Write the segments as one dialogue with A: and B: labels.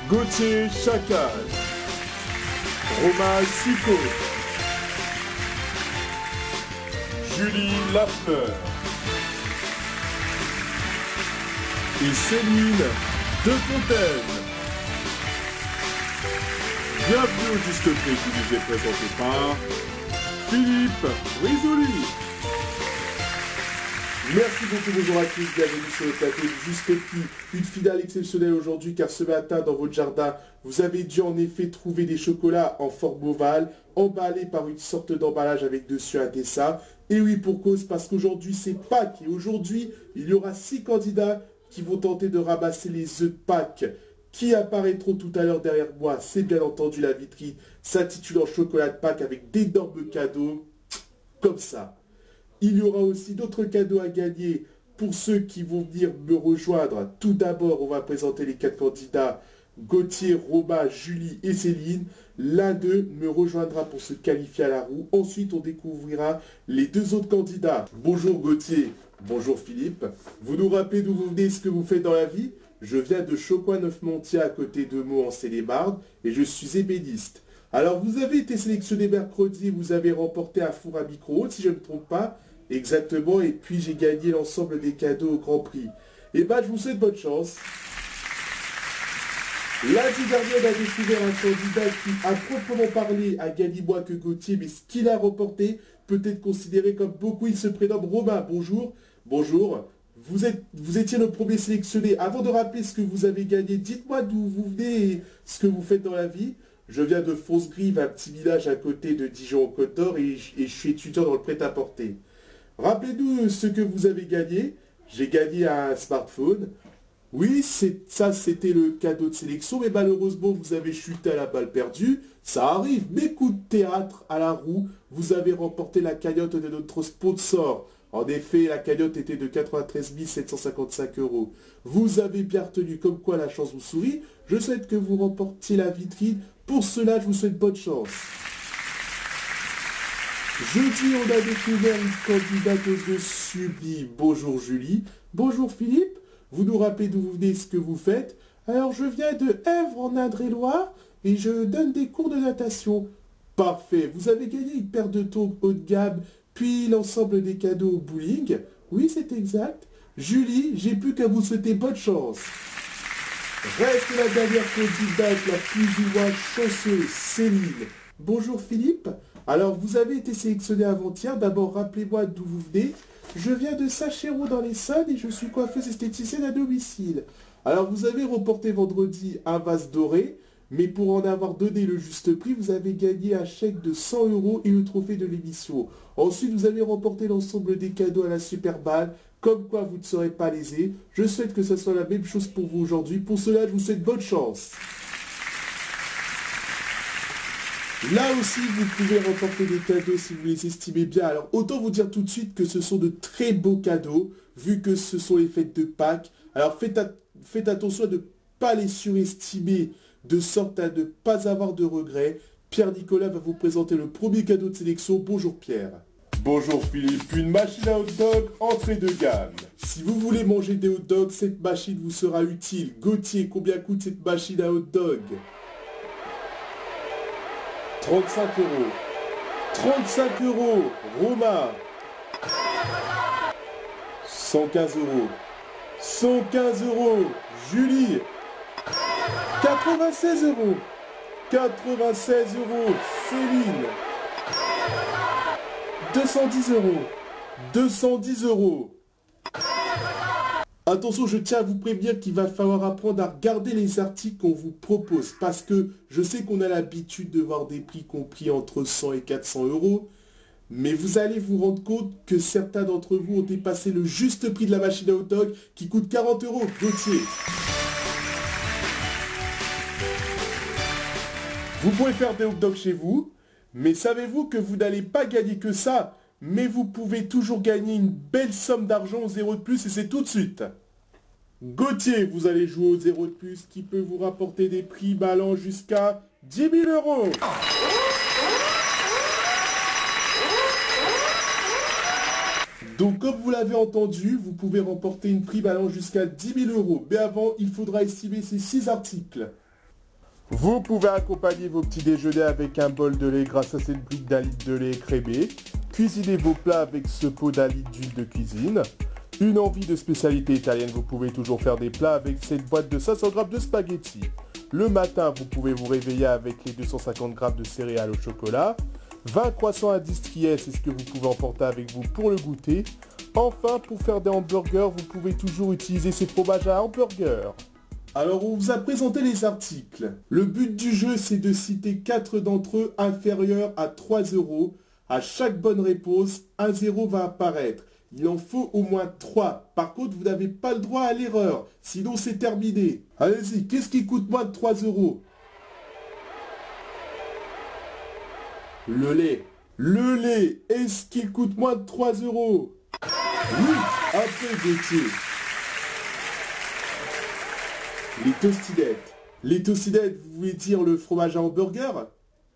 A: Gauthier Chacal, Romain Sico, Julie Lafleur et Céline Defontaine. Bienvenue au Juste Prix qui nous est présenté par Philippe Risoli. Merci beaucoup, bonjour à tous, bienvenue sur le plateau du Juste Prix. Une finale exceptionnelle aujourd'hui car ce matin dans votre jardin, vous avez dû en effet trouver des chocolats en forme ovale, emballés par une sorte d'emballage avec dessus un dessin. Et oui, pour cause, parce qu'aujourd'hui c'est Pâques et aujourd'hui il y aura 6 candidats qui vont tenter de ramasser les œufs de Pâques qui apparaîtront tout à l'heure derrière moi. C'est bien entendu la vitrine s'intitulant Chocolat de Pâques avec d'énormes cadeaux comme ça. Il y aura aussi d'autres cadeaux à gagner pour ceux qui vont venir me rejoindre. Tout d'abord, on va présenter les 4 candidats. Gauthier, Romain, Julie et Céline. L'un d'eux me rejoindra pour se qualifier à la roue. Ensuite, on découvrira les 2 autres candidats. Bonjour Gauthier, bonjour Philippe. Vous nous rappelez d'où vous venez, ce que vous faites dans la vie? Je viens de Chaucoin-Neuf-Montier à côté de Meaux en Seine-et-Marne et je suis ébéniste. Alors, vous avez été sélectionné mercredi, vous avez remporté un four à micro-ondes, si je ne me trompe pas. Exactement, et puis j'ai gagné l'ensemble des cadeaux au Grand Prix. Et je vous souhaite bonne chance. Lundi dernier, on a découvert un candidat qui, à proprement parler, a gagné moins que Gauthier, mais ce qu'il a remporté peut être considéré comme beaucoup. Il se prénomme Romain. Bonjour. Bonjour. Vous étiez le premier sélectionné. Avant de rappeler ce que vous avez gagné, dites-moi d'où vous venez et ce que vous faites dans la vie. Je viens de Fonce-Grive, un petit village à côté de Dijon au Côte d'Or, et je suis étudiant dans le prêt-à-porter. Rappelez-nous ce que vous avez gagné. J'ai gagné un smartphone. Oui, c'était le cadeau de sélection, mais malheureusement, vous avez chuté à la balle perdue. Ça arrive, mais coup de théâtre à la roue, vous avez remporté la cagnotte de notre sponsor. En effet, la cagnotte était de 93 755 €. Vous avez bien retenu, comme quoi la chance vous sourit. Je souhaite que vous remportiez la vitrine. Pour cela, je vous souhaite bonne chance. Jeudi, on a découvert une candidate sublime. Bonjour Julie. Bonjour Philippe. Vous nous rappelez d'où vous venez, ce que vous faites? Alors, je viens de Èvre en Indre-et-Loire et je donne des cours de natation. Parfait. Vous avez gagné une paire de tongs haut de gamme, puis l'ensemble des cadeaux au bowling. Oui, c'est exact. Julie, j'ai plus qu'à vous souhaiter bonne chance. Reste la dernière candidate, la plus ou moins chanceuse, Céline. Bonjour Philippe. Alors, vous avez été sélectionné avant-hier. D'abord, rappelez-moi d'où vous venez. Je viens de Sachereau dans l'Essonne et je suis coiffeuse esthéticienne à domicile. Alors, vous avez remporté vendredi un vase doré, mais pour en avoir donné le juste prix, vous avez gagné un chèque de 100 € et le trophée de l'émission. Ensuite, vous avez remporté l'ensemble des cadeaux à la Super Balle, comme quoi vous ne serez pas lésé. Je souhaite que ce soit la même chose pour vous aujourd'hui. Pour cela, je vous souhaite bonne chance. Là aussi, vous pouvez remporter des cadeaux si vous les estimez bien. Alors, autant vous dire tout de suite que ce sont de très beaux cadeaux, vu que ce sont les fêtes de Pâques. Alors, faites attention à ne pas les surestimer, de sorte à ne pas avoir de regrets. Pierre-Nicolas va vous présenter le premier cadeau de sélection. Bonjour Pierre. Bonjour Philippe, une machine à hot dog entrée de gamme. Si vous voulez manger des hot dogs, cette machine vous sera utile. Gauthier, combien coûte cette machine à hot dog? 35 €. 35 €. Romain. 115 €. 115 €. Julie. 96 €. 96 €. Céline. 210 €. 210 €. Attention, je tiens à vous prévenir qu'il va falloir apprendre à regarder les articles qu'on vous propose. Parce que je sais qu'on a l'habitude de voir des prix compris entre 100 et 400 €. Mais vous allez vous rendre compte que certains d'entre vous ont dépassé le juste prix de la machine à hot dog qui coûte 40 €. Gauthier. Vous pouvez faire des hot dogs chez vous. Mais savez-vous que vous n'allez pas gagner que ça? Mais vous pouvez toujours gagner une belle somme d'argent au 0 de plus et c'est tout de suite. Gauthier, vous allez jouer au 0 de plus qui peut vous rapporter des prix allant jusqu'à 10 000 €. Donc comme vous l'avez entendu, vous pouvez remporter une prime allant jusqu'à 10 000 €. Mais avant, il faudra estimer ces 6 articles. Vous pouvez accompagner vos petits déjeuners avec un bol de lait grâce à cette brique d'un litre de lait écrémé. Cuisinez vos plats avec ce pot d'un litre d'huile de cuisine. Une envie de spécialité italienne, vous pouvez toujours faire des plats avec cette boîte de 500 g de spaghettis. Le matin, vous pouvez vous réveiller avec les 250 g de céréales au chocolat. 20 croissants industriels, c'est ce que vous pouvez emporter avec vous pour le goûter. Enfin, pour faire des hamburgers, vous pouvez toujours utiliser ces fromages à hamburger. Alors, on vous a présenté les articles. Le but du jeu, c'est de citer 4 d'entre eux inférieurs à 3 €. À chaque bonne réponse, un 0 va apparaître. Il en faut au moins 3. Par contre, vous n'avez pas le droit à l'erreur. Sinon, c'est terminé. Allez-y, qu'est-ce qui coûte moins de 3 €? Le lait. Le lait, est-ce qu'il coûte moins de 3 €? Oui, un peu Gauthier. Les tostinettes. Les tostinettes, vous voulez dire le fromage à hamburger?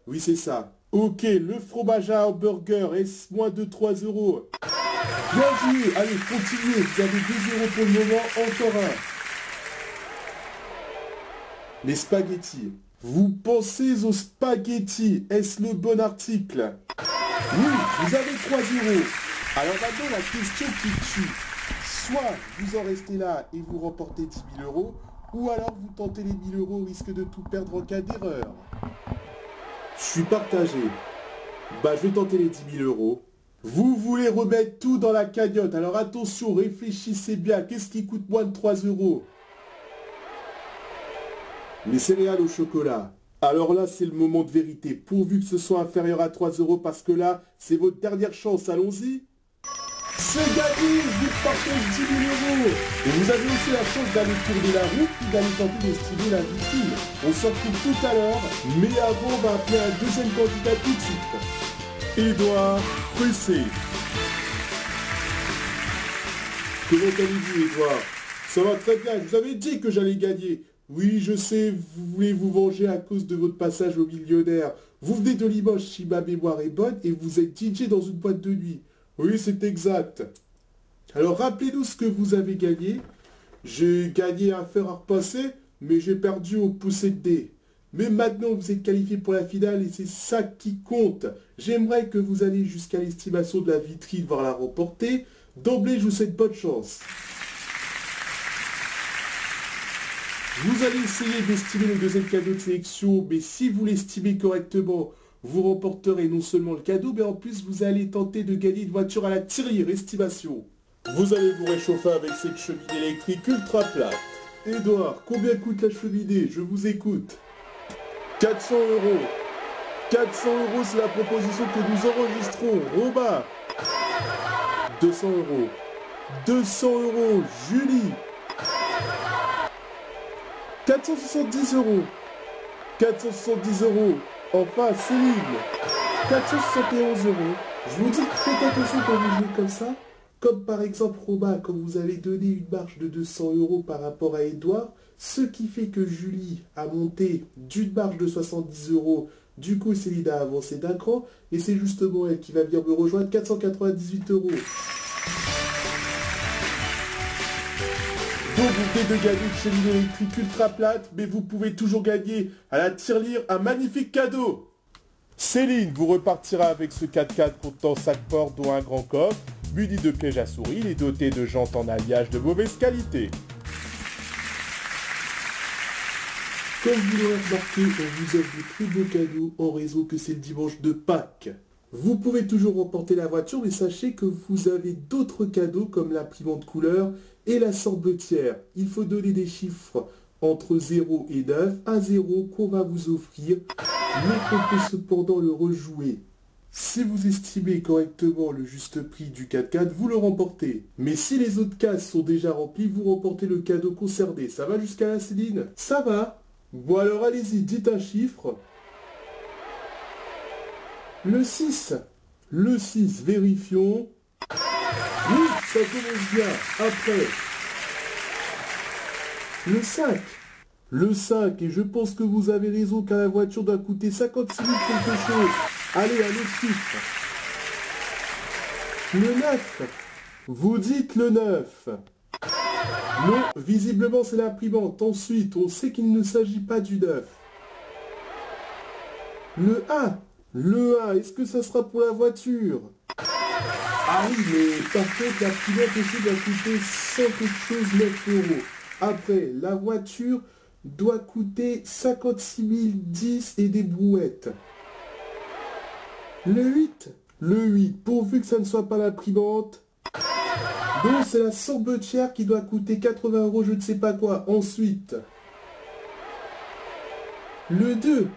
A: Oui, c'est ça. Ok, le fromage à hamburger, est-ce moins de 3 €? Bien joué, allez, continuez, vous avez 2 € pour le moment, encore un. Les spaghettis. Vous pensez aux spaghettis, est-ce le bon article? Oui, vous avez 3 €. Alors maintenant, la question qui tue. Soit vous en restez là et vous remportez 10 000 €, ou alors vous tentez les 1 000 € au risque de tout perdre en cas d'erreur. Je suis partagé. Bah, je vais tenter les 10 000 €. Vous voulez remettre tout dans la cagnotte, alors attention, réfléchissez bien. Qu'est-ce qui coûte moins de 3 €? Les céréales au chocolat. Alors là, c'est le moment de vérité, pourvu que ce soit inférieur à 3 € parce que là, c'est votre dernière chance, allons-y. C'est gagné, vous partez 10 000 €. Et vous avez aussi la chance d'aller tourner la roue puis d'aller tenter d'estimer la vitrine. On se retrouve tout à l'heure, mais avant, on va appeler un deuxième candidat tout de suite. Édouard Pressé. Comment allez-vous, Édouard? Ça va très bien, je vous avais dit que j'allais gagner. Oui, je sais, vous voulez vous venger à cause de votre passage au millionnaire. Vous venez de Limoges, si ma mémoire est bonne, et vous êtes DJ dans une boîte de nuit. Oui, c'est exact. Alors, rappelez-nous ce que vous avez gagné. J'ai gagné un fer à repasser, mais j'ai perdu au poussé de dés. Mais maintenant, vous êtes qualifié pour la finale et c'est ça qui compte. J'aimerais que vous alliez jusqu'à l'estimation de la vitrine, voir la remporter. D'emblée, je vous souhaite bonne chance. Vous allez essayer d'estimer le deuxième cadeau de sélection, mais si vous l'estimez correctement, vous remporterez non seulement le cadeau, mais en plus vous allez tenter de gagner une voiture à la tirelire estimation. Vous allez vous réchauffer avec cette cheminée électrique ultra plate. Édouard, combien coûte la cheminée? Je vous écoute. 400 €. 400 €, c'est la proposition que nous enregistrons. Robin. 200 €. 200 €. Julie. 470 €. 470 €. Enfin, Céline. 471 €. Je vous dis, faites attention quand vous jouez comme ça. Comme par exemple Robin, quand vous avez donné une marge de 200 € par rapport à Édouard, ce qui fait que Julie a monté d'une marge de 70 €. Du coup, Céline a avancé d'un cran. Et c'est justement elle qui va venir me rejoindre, 498 €. Donc vous venez de gagner une cheminée électrique ultra plate, mais vous pouvez toujours gagner à la tirelire un magnifique cadeau. Céline, vous repartira avec ce 4x4 contenant 5 portes dont un grand coffre, muni de pièges à souris, il est doté de jantes en alliage de mauvaise qualité. Comme vous l'aurez remarqué, on vous offre de très beaux cadeaux en raison que c'est le dimanche de Pâques. Vous pouvez toujours remporter la voiture, mais sachez que vous avez d'autres cadeaux comme l'imprimante couleur et la sorbetière. Il faut donner des chiffres entre 0 et 9, un 0 qu'on va vous offrir, mais qu'on peut cependant le rejouer. Si vous estimez correctement le juste prix du 4x4, vous le remportez. Mais si les autres cases sont déjà remplies, vous remportez le cadeau concerné. Ça va jusqu'à là, Céline? Ça va. Bon alors allez-y, dites un chiffre. Le 6. Le 6, vérifions. Oui, ça commence bien. Après. Le 5. Le 5, et je pense que vous avez raison car la voiture doit coûter 56 000 quelque chose. Allez, un autre chiffre. Le 9. Vous dites le 9. Non, visiblement c'est l'imprimante. Ensuite, on sait qu'il ne s'agit pas du 9. Le 1. Le 1, est-ce que ça sera pour la voiture? Ah oui, mais par contre, la pilote aussi doit coûter 100 quelque chose 9 euros. Après, la voiture doit coûter 56 010 et des brouettes. Le 8. Le 8, pourvu que ça ne soit pas l'imprimante. Donc c'est la sorbetière qui doit coûter 80 euros, je ne sais pas quoi. Ensuite, le 2.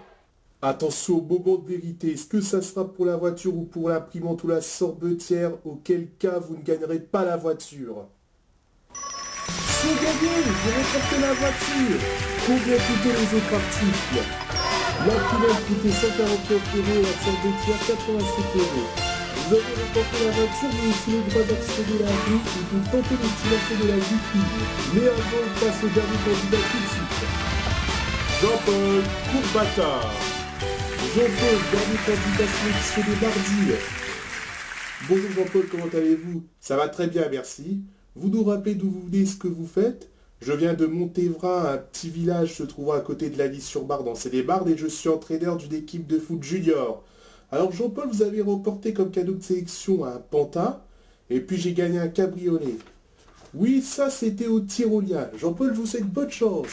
A: Attention au moment de vérité, est-ce que ça sera pour la voiture ou pour l'imprimante ou la sorbetière? Auquel cas vous ne gagnerez pas la voiture. C'est gagné, j'ai remporté la voiture. Combien coûtaient les autres articles? L'imprimante coûtait 149 euros et la sorbetière 87 euros. Vous avez remporté la voiture, mais aussi le droit d'accéder à la rue et de tenter l'estimation de la vitrine. Mais avant, on passe au dernier candidat tout de suite. Jean-Paul Courbata. Jean-Paul, dernier candidat sélectionné mardi. Bonjour Jean-Paul, comment allez-vous? Ça va très bien, merci. Vous nous rappelez d'où vous venez, ce que vous faites? Je viens de Montévrain, un petit village se trouvant à côté de la Lys-sur-Marne, dans Seine-et-Marne, et je suis entraîneur d'une équipe de foot junior. Alors Jean-Paul, vous avez remporté comme cadeau de sélection un Pantin, et puis j'ai gagné un cabriolet. Oui, ça c'était au tyrolien. Jean-Paul, je vous souhaite bonne chance.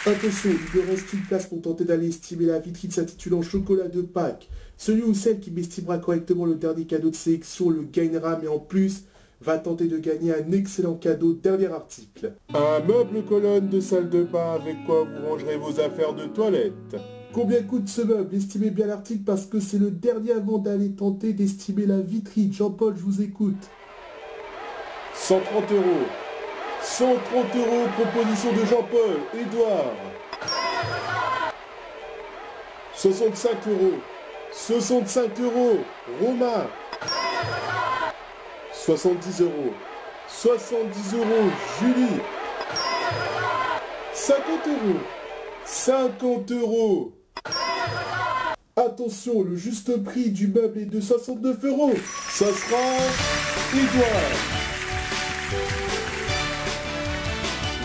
A: Attention, il me reste une place pour tenter d'aller estimer la vitrine s'intitulant Chocolat de Pâques. Celui ou celle qui m'estimera correctement le dernier cadeau de sélection le gagnera, mais en plus va tenter de gagner un excellent cadeau. Dernier article. Un meuble colonne de salle de bain avec quoi vous rangerez vos affaires de toilette. Combien coûte ce meuble? Estimez bien l'article parce que c'est le dernier avant d'aller tenter d'estimer la vitrine. Jean-Paul, je vous écoute. 130 euros. 130 euros, proposition de Jean-Paul. Édouard. 65 euros. 65 euros. Romain. 70 euros. 70 euros. Julie. 50 euros. 50 euros. Attention, le juste prix du meuble est de 69 euros. Ça sera Édouard.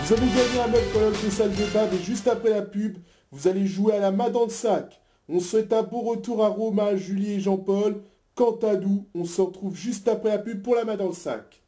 A: Vous avez gagné un meuble colonne de salle de bain, mais juste après la pub, vous allez jouer à la main dans le sac. On souhaite un bon retour à Romain, Julie et Jean-Paul. Quant à nous, on se retrouve juste après la pub pour la main dans le sac.